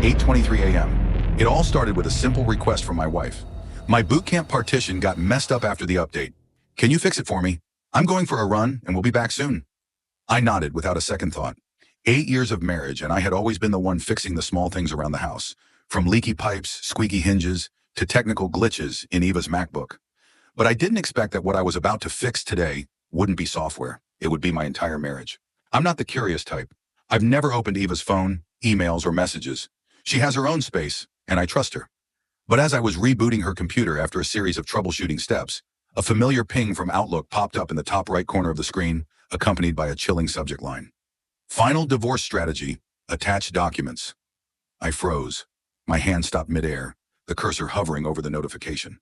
8:23 a.m. It all started with a simple request from my wife. My boot camp partition got messed up after the update. Can you fix it for me? I'm going for a run and we'll be back soon. I nodded without a second thought. 8 years of marriage and I had always been the one fixing the small things around the house, from leaky pipes, squeaky hinges, to technical glitches in Eva's MacBook. But I didn't expect that what I was about to fix today wouldn't be software. It would be my entire marriage. I'm not the curious type. I've never opened Eva's phone, emails, or messages. She has her own space, and I trust her. But as I was rebooting her computer after a series of troubleshooting steps, a familiar ping from Outlook popped up in the top right corner of the screen, accompanied by a chilling subject line. Final divorce strategy, attached documents. I froze. My hand stopped midair, the cursor hovering over the notification.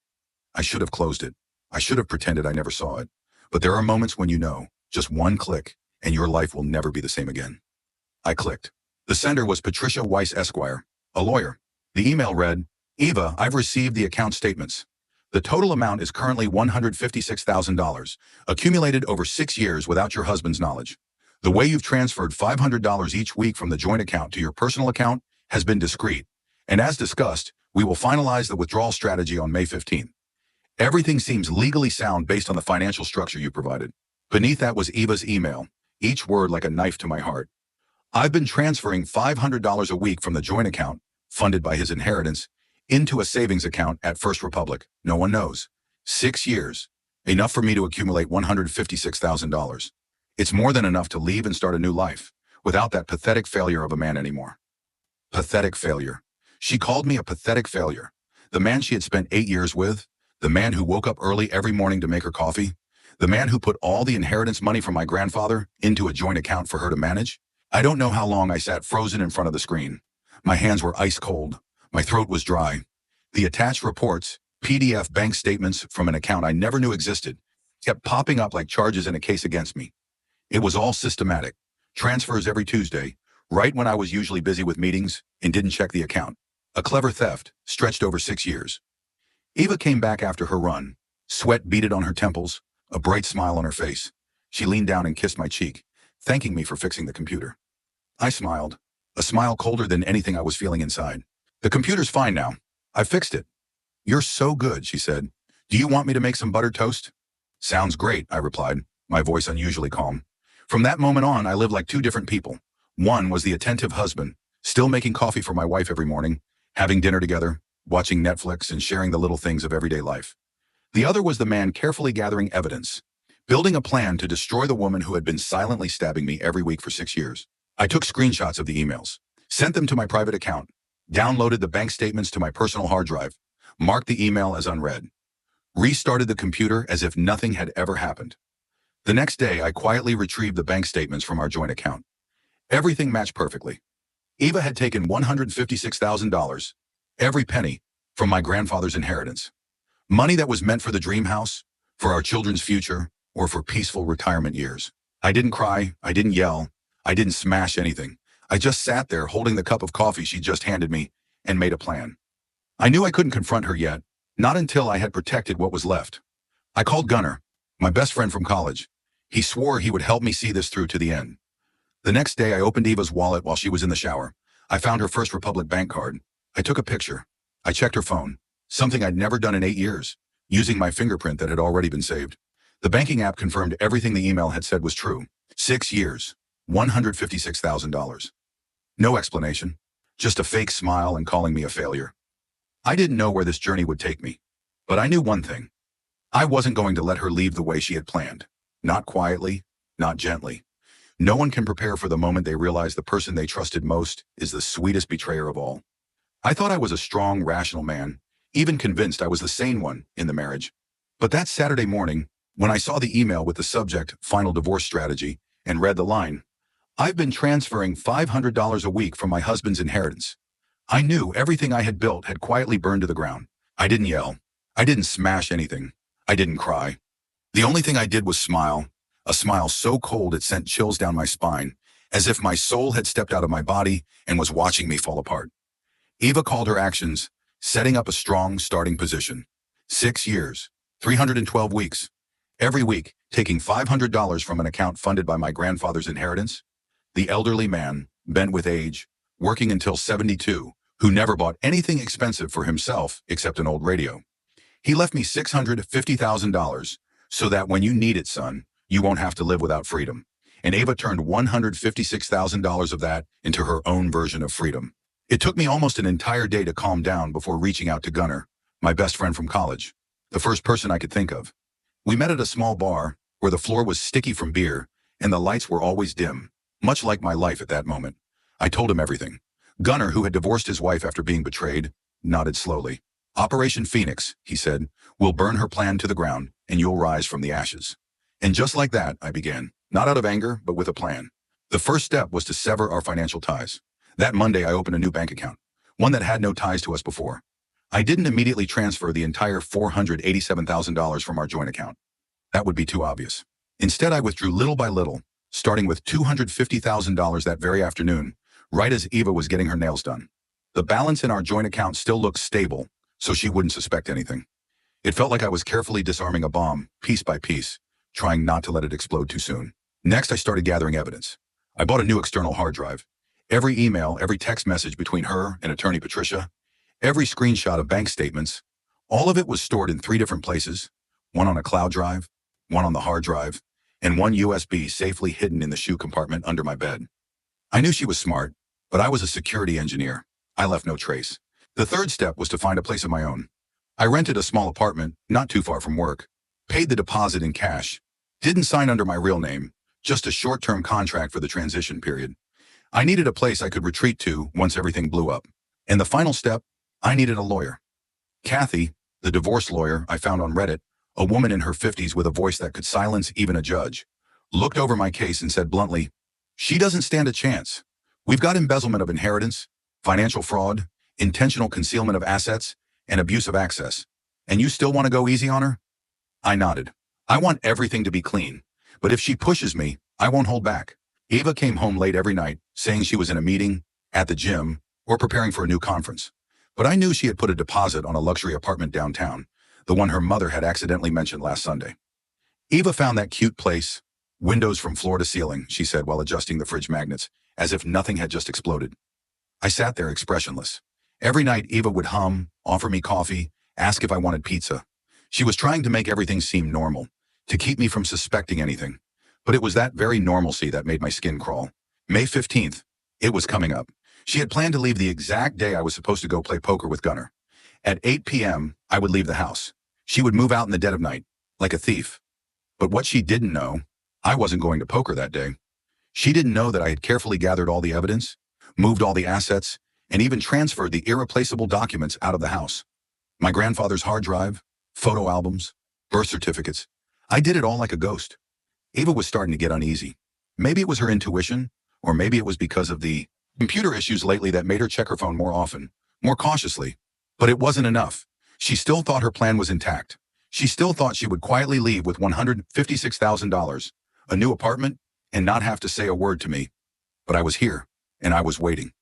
I should have closed it. I should have pretended I never saw it. But there are moments when you know, just one click, and your life will never be the same again. I clicked. The sender was Patricia Weiss Esquire, a lawyer. The email read, Eva, I've received the account statements. The total amount is currently $156,000, accumulated over 6 years without your husband's knowledge. The way you've transferred $500 each week from the joint account to your personal account has been discreet, and as discussed, we will finalize the withdrawal strategy on May 15th. Everything seems legally sound based on the financial structure you provided. Beneath that was Eva's email, each word like a knife to my heart. I've been transferring $500 a week from the joint account, funded by his inheritance, into a savings account at First Republic. No one knows. 6 years. Enough for me to accumulate $156,000. It's more than enough to leave and start a new life, without that pathetic failure of a man anymore. Pathetic failure. She called me a pathetic failure. The man she had spent 8 years with, the man who woke up early every morning to make her coffee, the man who put all the inheritance money from my grandfather into a joint account for her to manage. I don't know how long I sat frozen in front of the screen. My hands were ice cold. My throat was dry. The attached reports, PDF bank statements from an account I never knew existed, kept popping up like charges in a case against me. It was all systematic. Transfers every Tuesday, right when I was usually busy with meetings and didn't check the account. A clever theft, stretched over 6 years. Eva came back after her run. Sweat beaded on her temples, a bright smile on her face. She leaned down and kissed my cheek, thanking me for fixing the computer. I smiled, a smile colder than anything I was feeling inside. The computer's fine now. I fixed it. You're so good, she said. Do you want me to make some buttered toast? Sounds great, I replied, my voice unusually calm. From that moment on, I lived like two different people. One was the attentive husband, still making coffee for my wife every morning, having dinner together, watching Netflix, and sharing the little things of everyday life. The other was the man carefully gathering evidence, building a plan to destroy the woman who had been silently stabbing me every week for 6 years. I took screenshots of the emails, sent them to my private account, downloaded the bank statements to my personal hard drive, marked the email as unread, restarted the computer as if nothing had ever happened. The next day, I quietly retrieved the bank statements from our joint account. Everything matched perfectly. Eva had taken $156,000, every penny, from my grandfather's inheritance. Money that was meant for the dream house, for our children's future, or for peaceful retirement years. I didn't cry, I didn't yell, I didn't smash anything. I just sat there holding the cup of coffee she just handed me and made a plan. I knew I couldn't confront her yet, not until I had protected what was left. I called Gunnar, my best friend from college. He swore he would help me see this through to the end. The next day, I opened Eva's wallet while she was in the shower. I found her First Republic bank card. I took a picture. I checked her phone, something I'd never done in 8 years, using my fingerprint that had already been saved. The banking app confirmed everything the email had said was true. 6 years, $156,000. No explanation, just a fake smile and calling me a failure. I didn't know where this journey would take me, but I knew one thing. I wasn't going to let her leave the way she had planned. Not quietly, not gently. No one can prepare for the moment they realize the person they trusted most is the sweetest betrayer of all. I thought I was a strong, rational man, even convinced I was the sane one in the marriage. But that Saturday morning, when I saw the email with the subject, Final Divorce Strategy, and read the line, I've been transferring $500 a week from my husband's inheritance. I knew everything I had built had quietly burned to the ground. I didn't yell. I didn't smash anything. I didn't cry. The only thing I did was smile, a smile so cold it sent chills down my spine, as if my soul had stepped out of my body and was watching me fall apart. Eva called her actions, setting up a strong starting position. 6 years, 312 weeks. Every week, taking $500 from an account funded by my grandfather's inheritance. The elderly man, bent with age, working until 72, who never bought anything expensive for himself except an old radio. He left me $650,000 so that when you need it, son, you won't have to live without freedom. And Ava turned $156,000 of that into her own version of freedom. It took me almost an entire day to calm down before reaching out to Gunnar, my best friend from college, the first person I could think of. We met at a small bar where the floor was sticky from beer and the lights were always dim, much like my life at that moment. I told him everything. Gunnar, who had divorced his wife after being betrayed, nodded slowly. Operation Phoenix, he said, will burn her plan to the ground and you'll rise from the ashes. And just like that, I began, not out of anger, but with a plan. The first step was to sever our financial ties. That Monday, I opened a new bank account, one that had no ties to us before. I didn't immediately transfer the entire $487,000 from our joint account. That would be too obvious. Instead, I withdrew little by little, starting with $250,000 that very afternoon, right as Eva was getting her nails done. The balance in our joint account still looked stable, so she wouldn't suspect anything. It felt like I was carefully disarming a bomb, piece by piece, trying not to let it explode too soon. Next, I started gathering evidence. I bought a new external hard drive. Every email, every text message between her and attorney Patricia, every screenshot of bank statements, all of it was stored in 3 different places, one on a cloud drive, one on the hard drive, and one USB safely hidden in the shoe compartment under my bed. I knew she was smart, but I was a security engineer. I left no trace. The third step was to find a place of my own. I rented a small apartment, not too far from work, paid the deposit in cash, didn't sign under my real name, just a short-term contract for the transition period. I needed a place I could retreat to once everything blew up. And the final step, I needed a lawyer. Kathy, the divorce lawyer I found on Reddit, a woman in her 50s with a voice that could silence even a judge, looked over my case and said bluntly, "She doesn't stand a chance. We've got embezzlement of inheritance, financial fraud, intentional concealment of assets, and abuse of access. And you still want to go easy on her?" I nodded. I want everything to be clean, but if she pushes me, I won't hold back. Eva came home late every night, saying she was in a meeting, at the gym, or preparing for a new conference. But I knew she had put a deposit on a luxury apartment downtown, the one her mother had accidentally mentioned last Sunday. Eva found that cute place, windows from floor to ceiling, she said while adjusting the fridge magnets, as if nothing had just exploded. I sat there expressionless. Every night, Eva would hum, offer me coffee, ask if I wanted pizza. She was trying to make everything seem normal, to keep me from suspecting anything. But it was that very normalcy that made my skin crawl. May 15th. It was coming up. She had planned to leave the exact day I was supposed to go play poker with Gunnar. At 8 p.m., I would leave the house. She would move out in the dead of night, like a thief. But what she didn't know, I wasn't going to poker that day. She didn't know that I had carefully gathered all the evidence, moved all the assets, and even transferred the irreplaceable documents out of the house. My grandfather's hard drive, photo albums, birth certificates. I did it all like a ghost. Ava was starting to get uneasy. Maybe it was her intuition, or maybe it was because of the computer issues lately that made her check her phone more often, more cautiously. But it wasn't enough. She still thought her plan was intact. She still thought she would quietly leave with $156,000, a new apartment, and not have to say a word to me. But I was here, and I was waiting.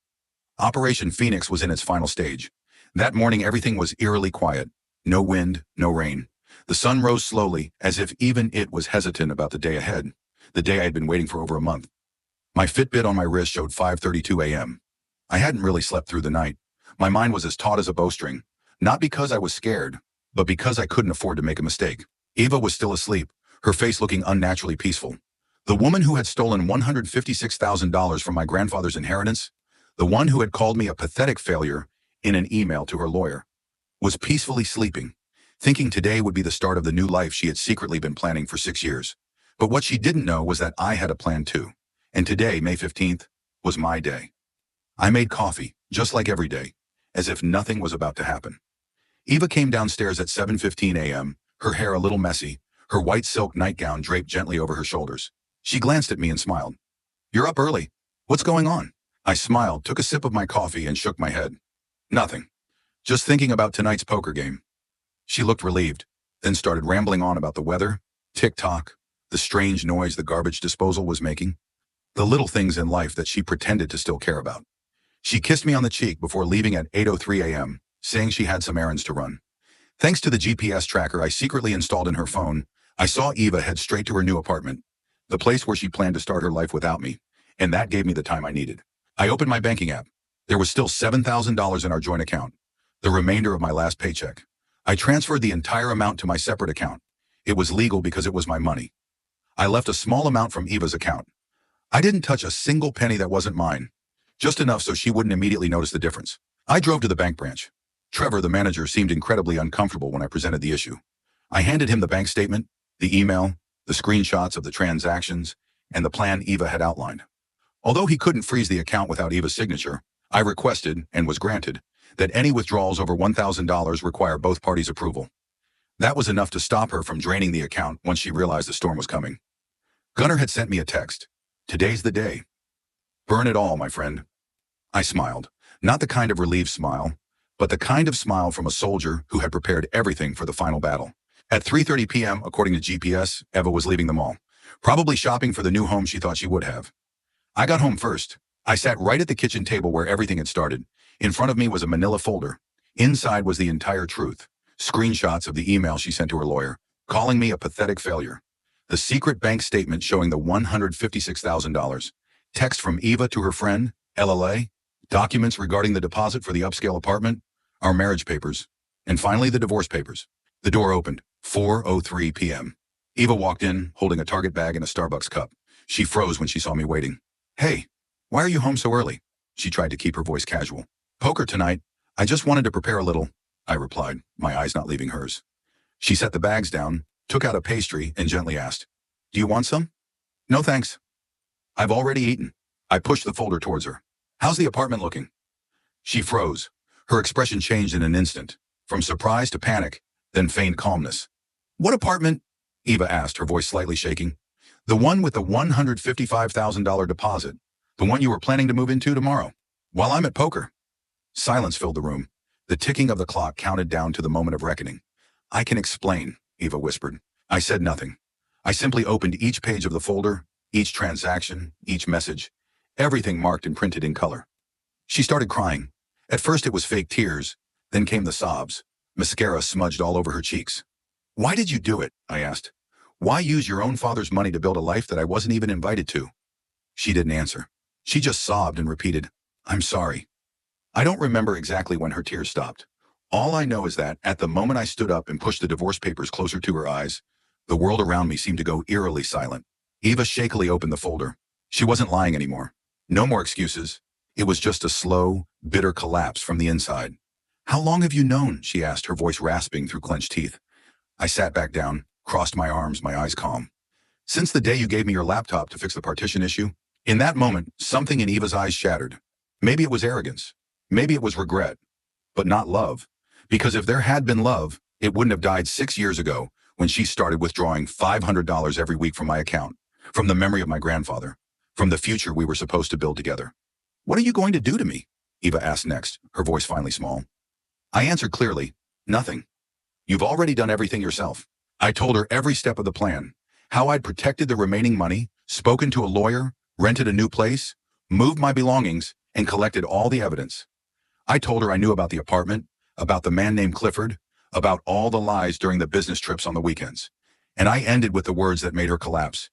Operation Phoenix was in its final stage. That morning, everything was eerily quiet. No wind, no rain. The sun rose slowly, as if even it was hesitant about the day ahead, the day I had been waiting for over a month. My Fitbit on my wrist showed 5:32 a.m. I hadn't really slept through the night. My mind was as taut as a bowstring, not because I was scared, but because I couldn't afford to make a mistake. Eva was still asleep, her face looking unnaturally peaceful. The woman who had stolen $156,000 from my grandfather's inheritance, the one who had called me a pathetic failure in an email to her lawyer, was peacefully sleeping, thinking today would be the start of the new life she had secretly been planning for 6 years. But what she didn't know was that I had a plan too. And today, May 15th, was my day. I made coffee, just like every day, as if nothing was about to happen. Eva came downstairs at 7:15 a.m., her hair a little messy, her white silk nightgown draped gently over her shoulders. She glanced at me and smiled. "You're up early. What's going on?" I smiled, took a sip of my coffee, and shook my head. "Nothing. Just thinking about tonight's poker game." She looked relieved, then started rambling on about the weather, TikTok, the strange noise the garbage disposal was making, the little things in life that she pretended to still care about. She kissed me on the cheek before leaving at 8:03 a.m., saying she had some errands to run. Thanks to the GPS tracker I secretly installed in her phone, I saw Eva head straight to her new apartment, the place where she planned to start her life without me, and that gave me the time I needed. I opened my banking app. There was still $7,000 in our joint account, the remainder of my last paycheck. I transferred the entire amount to my separate account. It was legal because it was my money. I left a small amount from Eva's account. I didn't touch a single penny that wasn't mine, just enough so she wouldn't immediately notice the difference. I drove to the bank branch. Trevor, the manager, seemed incredibly uncomfortable when I presented the issue. I handed him the bank statement, the email, the screenshots of the transactions, and the plan Eva had outlined. Although he couldn't freeze the account without Eva's signature, I requested, and was granted, that any withdrawals over $1,000 require both parties' approval. That was enough to stop her from draining the account once she realized the storm was coming. Gunnar had sent me a text. "Today's the day. Burn it all, my friend." I smiled, not the kind of relieved smile, but the kind of smile from a soldier who had prepared everything for the final battle. At 3:30 p.m., according to GPS, Eva was leaving the mall, probably shopping for the new home she thought she would have. I got home first. I sat right at the kitchen table where everything had started. In front of me was a manila folder. Inside was the entire truth. Screenshots of the email she sent to her lawyer, calling me a pathetic failure. The secret bank statement showing the $156,000. Text from Eva to her friend, LLA. Documents regarding the deposit for the upscale apartment. Our marriage papers. And finally, the divorce papers. The door opened. 4:03 p.m. Eva walked in, holding a Target bag and a Starbucks cup. She froze when she saw me waiting. "Hey, why are you home so early?" She tried to keep her voice casual. "Poker tonight. I just wanted to prepare a little," I replied, my eyes not leaving hers. She set the bags down, took out a pastry, and gently asked, "Do you want some?" "No thanks. I've already eaten." I pushed the folder towards her. "How's the apartment looking?" She froze. Her expression changed in an instant, from surprise to panic, then feigned calmness. "What apartment?" Eva asked, her voice slightly shaking. "The one with the $155,000 deposit. The one you were planning to move into tomorrow, while I'm at poker." Silence filled the room. The ticking of the clock counted down to the moment of reckoning. "I can explain," Eva whispered. I said nothing. I simply opened each page of the folder, each transaction, each message, everything marked and printed in color. She started crying. At first it was fake tears, then came the sobs. Mascara smudged all over her cheeks. "Why did you do it?" I asked. "Why use your own father's money to build a life that I wasn't even invited to?" She didn't answer. She just sobbed and repeated, "I'm sorry." I don't remember exactly when her tears stopped. All I know is that, at the moment I stood up and pushed the divorce papers closer to her eyes, the world around me seemed to go eerily silent. Eva shakily opened the folder. She wasn't lying anymore. No more excuses. It was just a slow, bitter collapse from the inside. "How long have you known?" she asked, her voice rasping through clenched teeth. I sat back down, crossed my arms, my eyes calm. "Since the day you gave me your laptop to fix the partition issue." In that moment, something in Eva's eyes shattered. Maybe it was arrogance. Maybe it was regret. But not love. Because if there had been love, it wouldn't have died 6 years ago when she started withdrawing $500 every week from my account, from the memory of my grandfather, from the future we were supposed to build together. "What are you going to do to me?" Eva asked next, her voice finally small. I answered clearly, "Nothing. You've already done everything yourself." I told her every step of the plan, how I'd protected the remaining money, spoken to a lawyer, rented a new place, moved my belongings, and collected all the evidence. I told her I knew about the apartment, about the man named Clifford, about all the lies during the business trips on the weekends. And I ended with the words that made her collapse.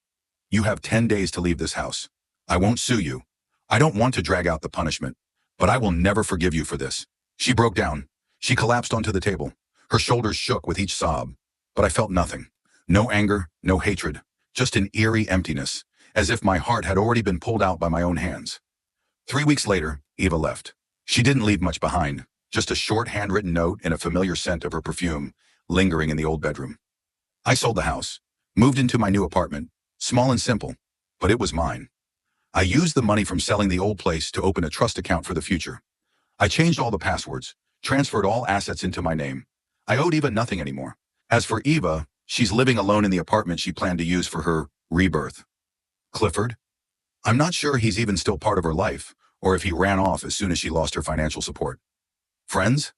"You have 10 days to leave this house. I won't sue you. I don't want to drag out the punishment, but I will never forgive you for this." She broke down. She collapsed onto the table. Her shoulders shook with each sob, but I felt nothing. No anger, no hatred, just an eerie emptiness, as if my heart had already been pulled out by my own hands. 3 weeks later, Eva left. She didn't leave much behind, just a short handwritten note and a familiar scent of her perfume lingering in the old bedroom. I sold the house, moved into my new apartment, small and simple, but it was mine. I used the money from selling the old place to open a trust account for the future. I changed all the passwords, transferred all assets into my name. I owed Eva nothing anymore. As for Eva, she's living alone in the apartment she planned to use for her rebirth. Clifford? I'm not sure he's even still part of her life, or if he ran off as soon as she lost her financial support. Friends?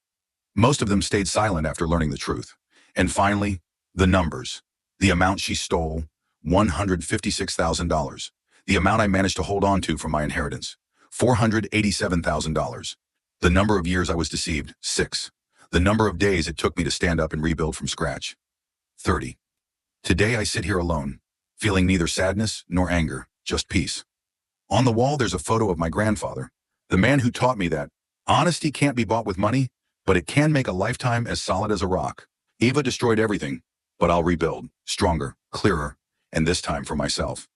Most of them stayed silent after learning the truth. And finally, the numbers. The amount she stole, $156,000. The amount I managed to hold on to from my inheritance, $487,000. The number of years I was deceived, 6. The number of days it took me to stand up and rebuild from scratch, 30. Today I sit here alone, feeling neither sadness nor anger, just peace. On the wall there's a photo of my grandfather, The man who taught me that honesty can't be bought with money, but it can make a lifetime as solid as a rock. Eva destroyed everything, but I'll rebuild, stronger, clearer, and this time for myself.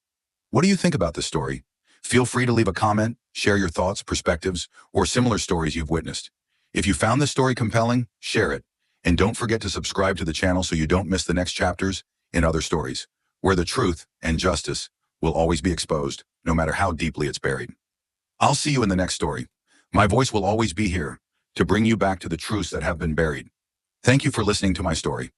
What do you think about this story? Feel free to leave a comment, share your thoughts, perspectives, or similar stories you've witnessed. If you found this story compelling, share it. And don't forget to subscribe to the channel so you don't miss the next chapters in other stories, where the truth and justice will always be exposed, no matter how deeply it's buried. I'll see you in the next story. My voice will always be here to bring you back to the truths that have been buried. Thank you for listening to my story.